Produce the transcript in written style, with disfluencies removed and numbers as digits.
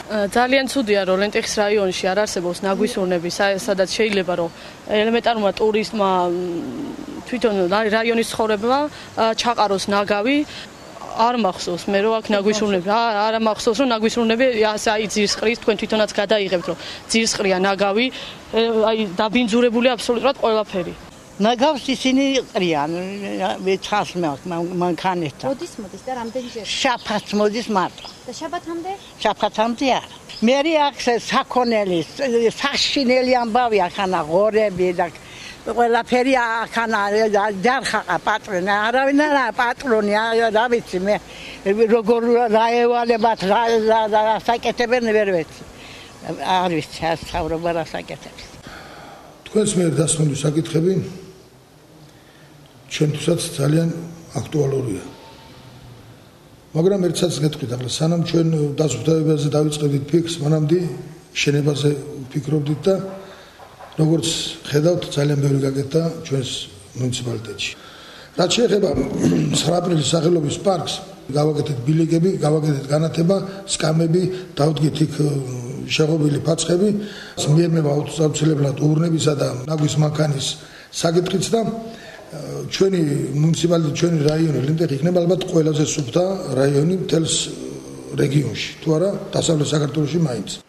ძალიან ცუდია, რომ ლენტეხის რაიონში არ არსებობს ნაგვისურნები, სადაც შეიძლება რომ ელემენტარულად ტურისტმა თვითონ რაიონის ცხოვრება ჩაყაროს ნაგავი. არ მახსოვს მე რომ აქ ნაგვისურნები არ მახსოვს რომ ნაგვისურნები აი ძირსყრის თქვენ თვითონაც გადაიღებთ რომ ძირსყრია ნაგავი აი დაბინძურებული აბსოლუტურად ყველაფერი ნაგავს ისინი ყრიან მეცხას მანქანეთა მოდის და რამდენჯერ შაბათს მოდის მარტო და შაბათამდე არა მე აქ საქონელი საშინელი ამბავი ახანა ღორები და ყველაფერი ახანა ჯარხა პატრონი არავინ არა პატრონი რა ვიცი მე როგორ რაევალებათ რა საკეთებენ ვერ ვიცი არ ვიცი ასაუბრობა რა საკეთებს თქვენს მიერ დასმული საკითხები ჩვენთვისაც ძალიან აქტუალურია მაგრამ ერთსაც გეტყვით ახლა სანამ ჩვენ დასუფთავებაზე დავიწყებდით ფიქრს მანამდე შენებაზე ვფიქრობდით და როგორც ხედავთ ძალიან ბევრი გაკეთდა ჩვენს მუნიციპალიტეტში. რაც შეეხება 9 აპრილის სახელობის პარკს, გავაკეთეთ ბილიკები, გავაკეთეთ განათება, სკამები, დავდგით იქ შეღობილი ფაცხები, მიემევა აუცილებლად ურნებისა და ნაგვის მანქანის საკითხიც და ჩვენი მუნიციპალიტეტი, ჩვენი რაიონი ლენტეხი იქნება ალბათ ყველაზე სუფთა რაიონი მთელს რეგიონში, თუ არა დასავლეთ საქართველოში მაინც.